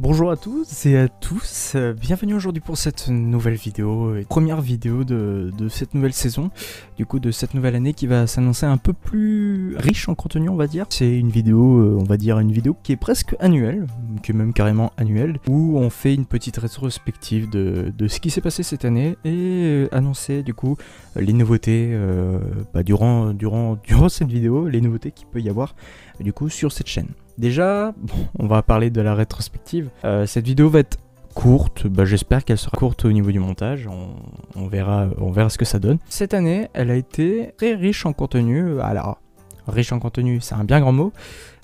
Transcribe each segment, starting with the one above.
Bonjour à tous et à tous, bienvenue aujourd'hui pour cette nouvelle vidéo, première vidéo de cette nouvelle saison, du coup de cette nouvelle année qui va s'annoncer un peu plus riche en contenu on va dire. C'est une vidéo, on va dire une vidéo qui est presque annuelle, qui est même carrément annuelle, où on fait une petite rétrospective de ce qui s'est passé cette année et annoncer du coup les nouveautés durant cette vidéo, les nouveautés qu'il peut y avoir du coup sur cette chaîne. Déjà, on va parler de la rétrospective. Cette vidéo va être courte, j'espère qu'elle sera courte au niveau du montage, on verra ce que ça donne. Cette année, elle a été très riche en contenu, alors riche en contenu c'est un bien grand mot,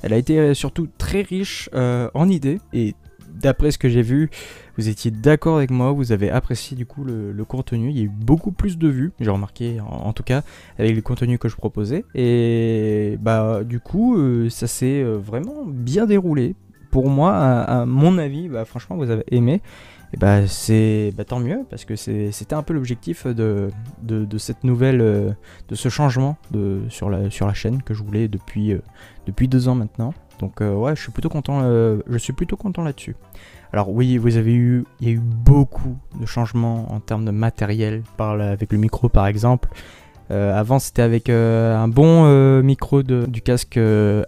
elle a été surtout très riche en idées, et d'après ce que j'ai vu, vous étiez d'accord avec moi, vous avez apprécié du coup le contenu, il y a eu beaucoup plus de vues, j'ai remarqué en tout cas avec le contenu que je proposais, et du coup ça s'est vraiment bien déroulé. Pour moi, à mon avis, franchement vous avez aimé, et c'est tant mieux, parce que c'était un peu l'objectif de cette nouvelle, de ce changement sur la chaîne que je voulais depuis 2 ans maintenant. Donc ouais, je suis plutôt content là-dessus. Alors oui, il y a eu beaucoup de changements en termes de matériel, avec le micro par exemple. Avant c'était avec un bon micro du casque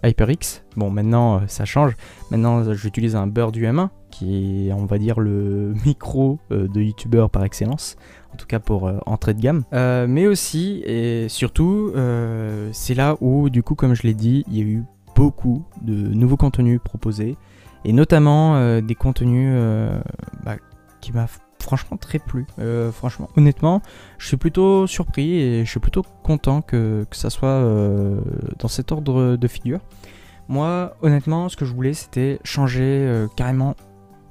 HyperX. Bon, maintenant ça change. Maintenant j'utilise un Burde UM1 qui est, on va dire, le micro de youtubeur par excellence. En tout cas pour entrée de gamme. Mais aussi et surtout, c'est là où du coup, comme je l'ai dit, il y a eu beaucoup de nouveaux contenus proposés. Et notamment des contenus qui m'a franchement très plu. Franchement, honnêtement, je suis plutôt surpris et je suis plutôt content que ça soit dans cet ordre de figure. Moi, honnêtement, ce que je voulais, c'était changer carrément,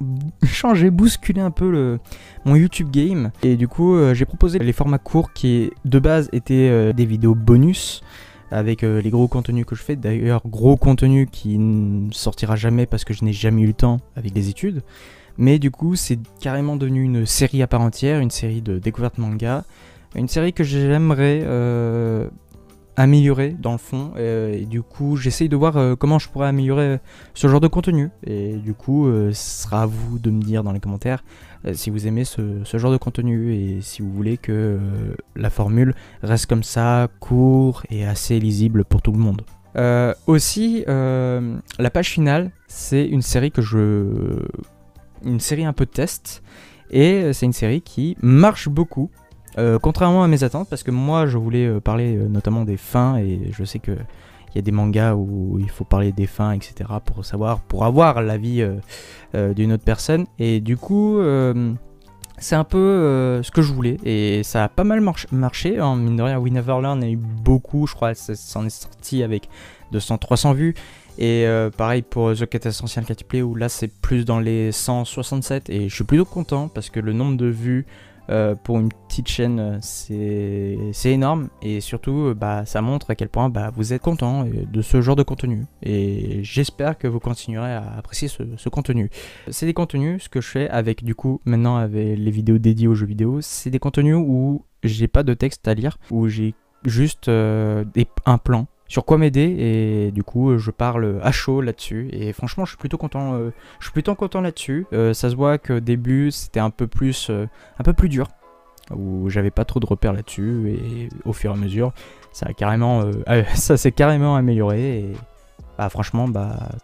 bousculer un peu mon YouTube game. Et du coup, j'ai proposé les formats courts qui, de base, étaient des vidéos bonus avec les gros contenus que je fais. D'ailleurs, gros contenu qui ne sortira jamais parce que je n'ai jamais eu le temps avec les études. Mais du coup, c'est carrément devenu une série à part entière, une série de découvertes manga, une série que j'aimerais améliorer dans le fond. Et du coup, j'essaye de voir comment je pourrais améliorer ce genre de contenu. Et du coup, ce sera à vous de me dire dans les commentaires si vous aimez ce genre de contenu et si vous voulez que la formule reste comme ça, court et assez lisible pour tout le monde. Aussi, la page finale, c'est une série une série un peu de test, et c'est une série qui marche beaucoup, contrairement à mes attentes, parce que moi je voulais parler notamment des fins, et je sais que il y a des mangas où il faut parler des fins, etc. pour avoir l'avis d'une autre personne, et du coup c'est un peu ce que je voulais, et ça a pas mal marché, hein, mine de rien. We Never Learn a eu beaucoup, je crois, ça s'en est sorti avec 200-300 vues, et pareil pour The Cat Essential Cat Play, où là c'est plus dans les 167, et je suis plutôt content parce que le nombre de vues pour une petite chaîne c'est énorme, et surtout ça montre à quel point vous êtes content de ce genre de contenu, et j'espère que vous continuerez à apprécier ce contenu. C'est des contenus, ce que je fais avec, du coup maintenant avec les vidéos dédiées aux jeux vidéo, c'est des contenus où j'ai pas de texte à lire, où j'ai juste un plan sur quoi m'aider, et du coup je parle à chaud là-dessus, et franchement je suis plutôt content là-dessus. Ça se voit qu'au début c'était un peu plus dur, où j'avais pas trop de repères là-dessus, et au fur et à mesure ça s'est carrément amélioré, et franchement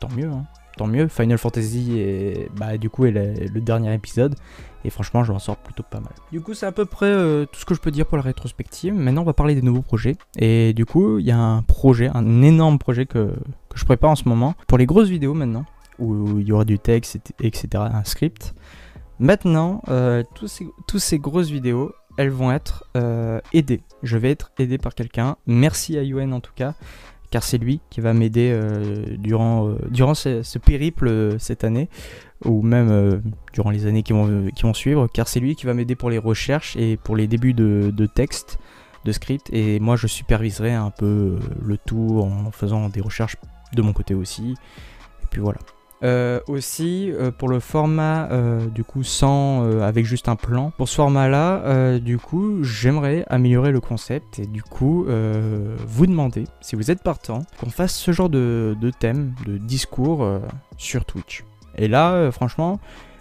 tant mieux, hein. Tant mieux. Final Fantasy est du coup est le dernier épisode, et franchement je m'en sors plutôt pas mal. Du coup c'est à peu près tout ce que je peux dire pour la rétrospective. Maintenant on va parler des nouveaux projets, et du coup il y a un énorme projet que je prépare en ce moment pour les grosses vidéos maintenant, où il y aura du texte, etc., un script. Maintenant tous ces grosses vidéos, elles vont être aidées. Je vais être aidé par quelqu'un. Merci à Yuen en tout cas, car c'est lui qui va m'aider durant ce périple cette année, ou même durant les années qui vont suivre, car c'est lui qui va m'aider pour les recherches et pour les débuts de texte, de script, et moi je superviserai un peu le tout en faisant des recherches de mon côté aussi, et puis voilà. Aussi pour le format du coup avec juste un plan, pour ce format là du coup j'aimerais améliorer le concept, et du coup vous demander si vous êtes partant qu'on fasse ce genre de thème, de discours sur Twitch. Et là, franchement,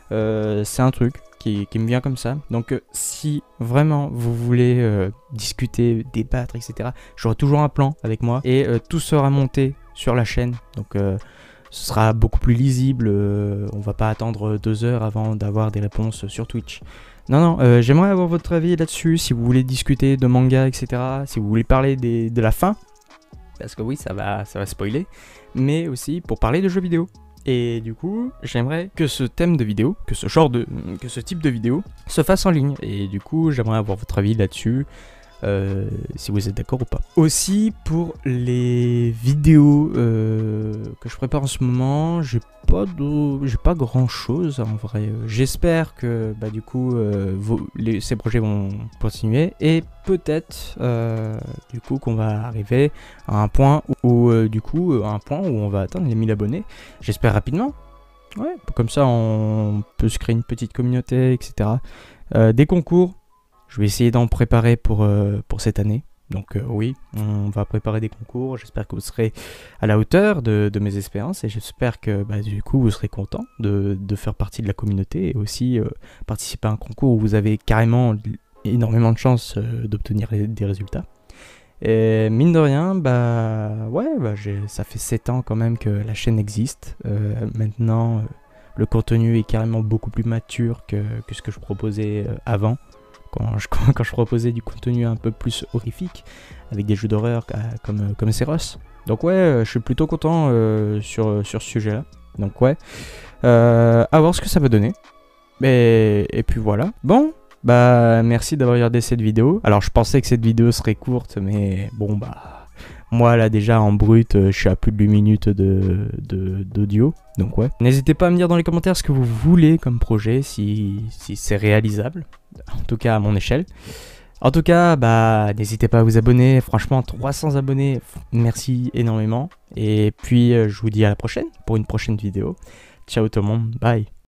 c'est un truc qui me vient comme ça. Donc si vraiment vous voulez discuter, débattre, etc., j'aurai toujours un plan avec moi et tout sera monté sur la chaîne. Donc ce sera beaucoup plus lisible. On va pas attendre 2 heures avant d'avoir des réponses sur Twitch. Non, j'aimerais avoir votre avis là-dessus. Si vous voulez discuter de manga, etc., si vous voulez parler de la fin, parce que oui, ça va spoiler, mais aussi pour parler de jeux vidéo. Et du coup, j'aimerais que ce thème de vidéo, que ce type de vidéo se fasse en ligne. Et du coup, j'aimerais avoir votre avis là-dessus, si vous êtes d'accord ou pas. Aussi, pour les vidéos que je prépare en ce moment, j'ai pas grand chose en vrai. J'espère que du coup ces projets vont continuer et peut-être du coup qu'on va arriver à un point où on va atteindre les 1000 abonnés. J'espère rapidement. Ouais, comme ça on peut se créer une petite communauté, etc. Des concours, je vais essayer d'en préparer pour cette année. Donc oui, on va préparer des concours. J'espère que vous serez à la hauteur de mes espérances et j'espère que du coup vous serez content de faire partie de la communauté et aussi participer à un concours où vous avez carrément énormément de chances d'obtenir des résultats. Et mine de rien, ça fait 7 ans quand même que la chaîne existe. Maintenant, le contenu est carrément beaucoup plus mature que ce que je proposais avant. Quand je proposais du contenu un peu plus horrifique, avec des jeux d'horreur comme Seros. Donc ouais, je suis plutôt content sur ce sujet-là. Donc ouais, à voir ce que ça va donner. Et puis voilà. Bon, merci d'avoir regardé cette vidéo. Alors je pensais que cette vidéo serait courte, mais bon moi là déjà en brut je suis à plus de 8 minutes d'audio. Donc ouais. N'hésitez pas à me dire dans les commentaires ce que vous voulez comme projet, si c'est réalisable. En tout cas à mon échelle. En tout cas, n'hésitez pas à vous abonner. Franchement, 300 abonnés, merci énormément. Et puis je vous dis à la prochaine pour une prochaine vidéo. Ciao tout le monde, bye.